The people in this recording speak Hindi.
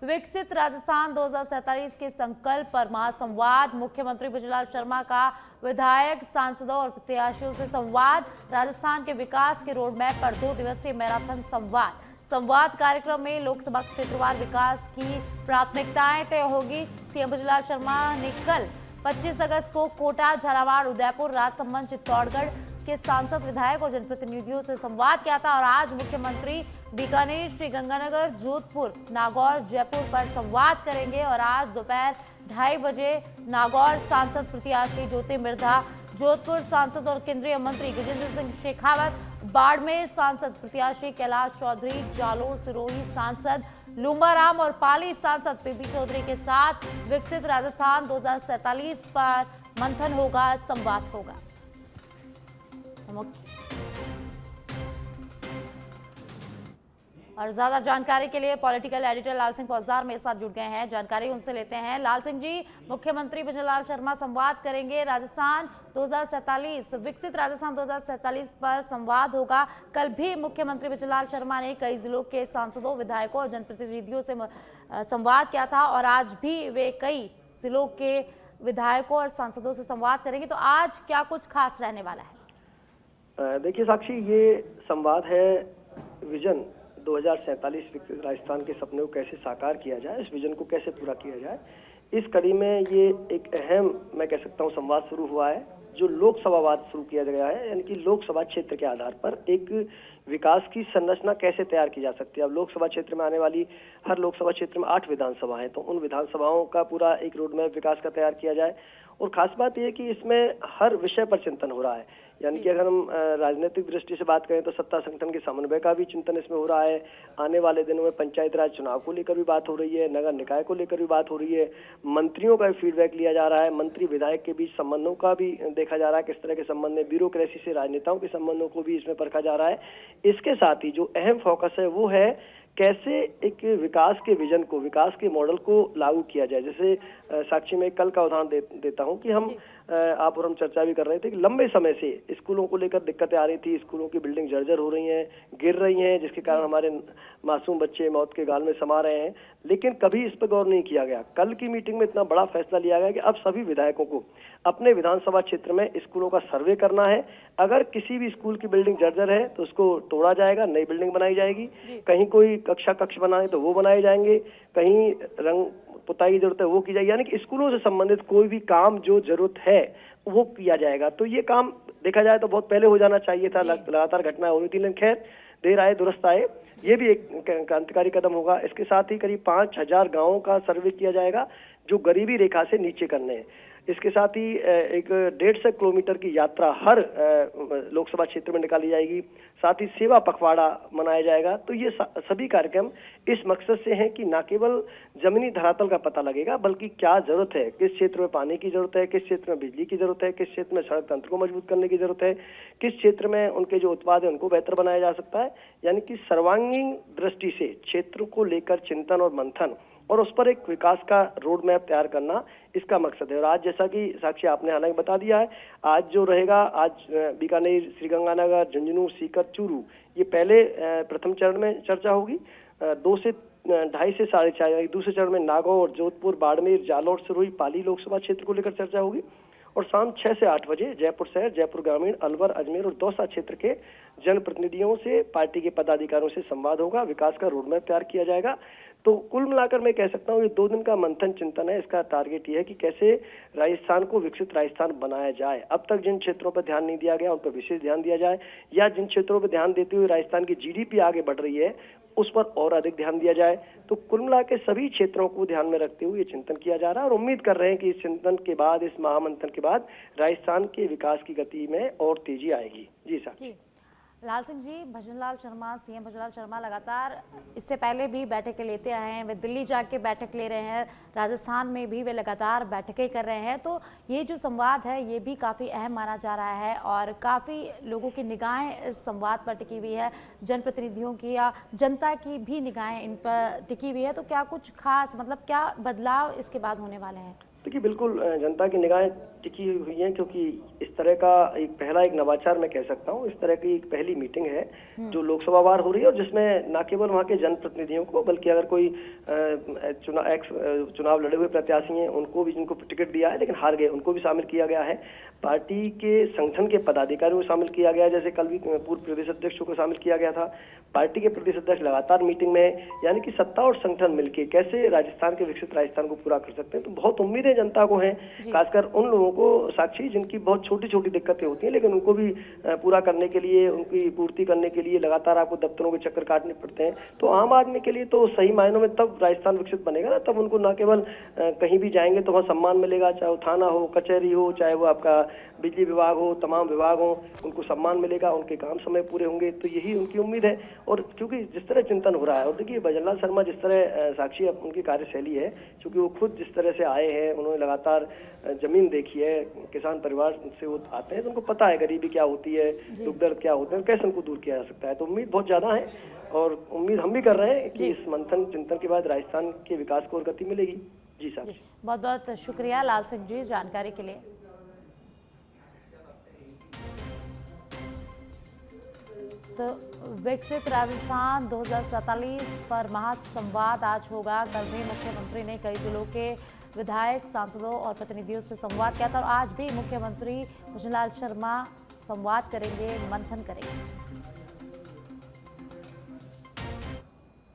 विकसित राजस्थान 2047 के संकल्प पर महासंवाद। मुख्यमंत्री भजनलाल शर्मा का विधायक, सांसदों और प्रत्याशियों से संवाद। राजस्थान के विकास के रोडमैप पर 2 दिवसीय मैराथन संवाद कार्यक्रम में लोकसभा क्षेत्रवार विकास की प्राथमिकताएं तय होगी। सीएम भजनलाल शर्मा ने कल 25 अगस्त को कोटा, झालावाड़, उदयपुर, राजसमंद, चित्तौड़गढ़ के सांसद, विधायक और जनप्रतिनिधियों से संवाद किया था और आज मुख्यमंत्री बीकानेर, श्रीगंगानगर, जोधपुर, नागौर, जयपुर पर संवाद करेंगे। और आज दोपहर 2:30 बजे नागौर सांसद प्रत्याशी ज्योति मिर्धा, जोधपुर सांसद और केंद्रीय मंत्री गजेंद्र सिंह शेखावत, बाड़मेर सांसद प्रत्याशी कैलाश चौधरी, जालोर सिरोही सांसद लूम्बाराम और पाली सांसद पीपी चौधरी के साथ विकसित राजस्थान 2047 पर मंथन होगा, संवाद होगा। और ज्यादा जानकारी के लिए पॉलिटिकल एडिटर लाल सिंह फौजदार मेरे साथ जुड़ गए हैं, जानकारी उनसे लेते हैं। लाल सिंह जी, मुख्यमंत्री भजनलाल शर्मा संवाद करेंगे, राजस्थान 2047 विकसित राजस्थान 2047 पर संवाद होगा। कल भी मुख्यमंत्री भजनलाल शर्मा ने कई जिलों के सांसदों, विधायकों और जनप्रतिनिधियों से संवाद किया था और आज भी वे कई जिलों के विधायकों और सांसदों से संवाद करेंगे। तो आज क्या कुछ खास रहने वाला है? देखिए साक्षी, ये संवाद है विजन 2047 विकसित राजस्थान के सपने को कैसे साकार किया जाए, इस विजन को कैसे पूरा किया जाए। इस कड़ी में ये एक अहम, मैं कह सकता हूँ, संवाद शुरू हुआ है जो लोकसभावाद शुरू किया गया है, यानी कि लोकसभा क्षेत्र के आधार पर एक विकास की संरचना कैसे तैयार की जा सकती है। अब लोकसभा क्षेत्र में आने वाली हर लोकसभा क्षेत्र में 8 विधानसभा है, तो उन विधानसभाओं का पूरा एक रोडमैप विकास का तैयार किया जाए। और खास बात यह कि इसमें हर विषय पर चिंतन हो रहा है, यानी कि अगर हम राजनीतिक दृष्टि से बात करें तो सत्ता संगठन के समन्वय का भी चिंतन इसमें हो रहा है। आने वाले दिनों में पंचायत राज चुनाव को लेकर भी बात हो रही है, नगर निकाय को लेकर भी बात हो रही है, मंत्रियों का भी फीडबैक लिया जा रहा है, मंत्री विधायक के बीच संबंधों का भी देखा जा रहा है, किस तरह के संबंध है, ब्यूरोक्रेसी से राजनेताओं के संबंधों को भी इसमें परखा जा रहा है। इसके साथ ही जो अहम फोकस है वो है कैसे एक विकास के विजन को, विकास के मॉडल को लागू किया जाए। जैसे साक्षी में कल का उदाहरण देता हूं कि हम आप और हम चर्चा भी कर रहे थे कि लंबे समय से स्कूलों को लेकर दिक्कतें आ रही थी, स्कूलों की बिल्डिंग जर्जर हो रही हैं, गिर रही हैं, जिसके कारण हमारे मासूम बच्चे मौत के गाल में समा रहे हैं, लेकिन कभी इस पर गौर नहीं किया गया। कल की मीटिंग में इतना बड़ा फैसला लिया गया कि अब सभी विधायकों को अपने विधानसभा क्षेत्र में स्कूलों का सर्वे करना है। अगर किसी भी स्कूल की बिल्डिंग जर्जर है तो उसको तोड़ा जाएगा, नई बिल्डिंग बनाई जाएगी। कहीं कोई कक्ष बनाए तो वो बनाए जाएंगे, कहीं रंग पुताई की जरूरत है वो की जाएगी, यानी कि स्कूलों से संबंधित कोई भी काम जो जरूरत है वो किया जाएगा। तो ये काम देखा जाए तो बहुत पहले हो जाना चाहिए था, लगातार घटनाएं हो रही थी, लेकिन खैर देर आए दुरुस्त आए, ये भी एक क्रांतिकारी कदम होगा। इसके साथ ही करीब 5000 गांवों का सर्वे किया जाएगा जो गरीबी रेखा से नीचे करने हैं। इसके साथ ही एक 150 किलोमीटर की यात्रा हर लोकसभा क्षेत्र में निकाली जाएगी। साथ ही सेवा पखवाड़ा मनाया जाएगा। तो ये सभी कार्यक्रम इस मकसद से हैं कि न केवल जमीनी धरातल का पता लगेगा, बल्कि क्या जरूरत है, किस क्षेत्र में पानी की जरूरत है, किस क्षेत्र में बिजली की जरूरत है, किस क्षेत्र में सड़क तंत्र को मजबूत करने की जरूरत है, किस क्षेत्र में उनके जो उत्पाद है उनको बेहतर बनाया जा सकता है। यानी कि सर्वांगीण दृष्टि से क्षेत्र को लेकर चिंतन और मंथन और उस पर एक विकास का रोड मैप तैयार करना इसका मकसद है। और आज जैसा कि साक्षी आपने हालांकि बता दिया है, आज जो रहेगा, आज बीकानेर, श्रीगंगानगर, झुंझुनू, सीकर, चूरू, ये पहले प्रथम चरण में चर्चा होगी। 2 से 2.5 से 4.5 दूसरे चरण में नागौर, जोधपुर, बाड़मेर, जालोर, सिरोही, पाली लोकसभा क्षेत्र को लेकर चर्चा होगी। और शाम 6 से 8 बजे जयपुर शहर, जयपुर ग्रामीण, अलवर, अजमेर और दौसा क्षेत्र के जनप्रतिनिधियों से, पार्टी के पदाधिकारियों से संवाद होगा, विकास का रोड मैप तैयार किया जाएगा। तो कुल मिलाकर मैं कह सकता हूँ ये 2 दिन का मंथन चिंतन है। इसका टारगेट ये है कि कैसे राजस्थान को विकसित राजस्थान बनाया जाए। अब तक जिन क्षेत्रों पर ध्यान नहीं दिया गया उन पर विशेष ध्यान दिया जाए, या जिन क्षेत्रों पर ध्यान देते हुए राजस्थान की जीडीपी आगे बढ़ रही है उस पर और अधिक ध्यान दिया जाए। तो कुल मिलाकर सभी क्षेत्रों को ध्यान में रखते हुए ये चिंतन किया जा रहा है और उम्मीद कर रहे हैं कि इस चिंतन के बाद, इस महामंथन के बाद राजस्थान के विकास की गति में और तेजी आएगी। जी सर। लाल सिंह जी, भजनलाल शर्मा, सीएम भजनलाल शर्मा लगातार इससे पहले भी बैठकें लेते आए हैं, वे दिल्ली जाके बैठक ले रहे हैं, राजस्थान में भी वे लगातार बैठकें कर रहे हैं। तो ये जो संवाद है ये भी काफ़ी अहम माना जा रहा है और काफ़ी लोगों की निगाहें इस संवाद पर टिकी हुई है, जनप्रतिनिधियों की या जनता की भी निगाहें इन पर टिकी हुई है। तो क्या कुछ खास, मतलब क्या बदलाव इसके बाद होने वाले हैं? देखिए बिल्कुल जनता की निगाहें टिकी हुई हैं, क्योंकि इस तरह का एक नवाचार मैं कह सकता हूँ। इस तरह की एक पहली मीटिंग है जो लोकसभा वार हो रही है, और जिसमें न केवल वहाँ के जनप्रतिनिधियों को, बल्कि अगर कोई चुनाव लड़े हुए प्रत्याशी हैं उनको भी, जिनको टिकट दिया है लेकिन हार गए, उनको भी शामिल किया गया है। पार्टी के संगठन के पदाधिकारियों को शामिल किया गया है, जैसे कल भी पूर्व प्रदेश अध्यक्षों को शामिल किया गया था। पार्टी के प्रदेश अध्यक्ष लगातार मीटिंग में, यानी कि सत्ता और संगठन मिलकर कैसे राजस्थान के विकसित राजस्थान को पूरा कर सकते हैं। तो बहुत उम्मीदें जनता को हैं, खासकर उन लोगों को साक्षी जिनकी बहुत छोटी छोटी दिक्कतें होती हैं, लेकिन उनको भी पूरा करने के लिए, उनकी पूर्ति करने के लिए लगातार आपको दफ्तरों के चक्कर काटने पड़ते हैं। तो आम आदमी के लिए तो सही मायनों में तब राजस्थान विकसित बनेगा ना, तब उनको न केवल कहीं भी जाएंगे तो वहाँ सम्मान मिलेगा, चाहे वो थाना हो, कचहरी हो, चाहे वो आपका बिजली विभाग हो, तमाम विभाग हो, उनको सम्मान मिलेगा, उनके काम समय पूरे होंगे। तो यही उनकी उम्मीद है। और क्योंकि जिस तरह चिंतन हो रहा है, और देखिए भजनलाल शर्मा जिस तरह साक्षी उनकी कार्यशैली है, क्योंकि वो खुद जिस तरह से आए हैं, उन्होंने लगातार जमीन देखी है, किसान परिवार से वो आते हैं, तो उनको पता है गरीबी क्या होती है, दुख दर्द क्या होते हैं, कैसे उनको दूर किया जा सकता है। तो उम्मीद बहुत ज्यादा है, और उम्मीद हम भी कर रहे हैं कि इस मंथन चिंतन के बाद राजस्थान के विकास को और गति मिलेगी। जी साहब, बहुत बहुत शुक्रिया लाल सिंह जी जानकारी के लिए। तो विकसित राजस्थान 2047 पर महासंवाद आज होगा। कल भी मुख्यमंत्री ने कई जिलों के विधायक, सांसदों और प्रतिनिधियों से संवाद किया था, और आज भी मुख्यमंत्री भजनलाल शर्मा संवाद करेंगे, मंथन करेंगे।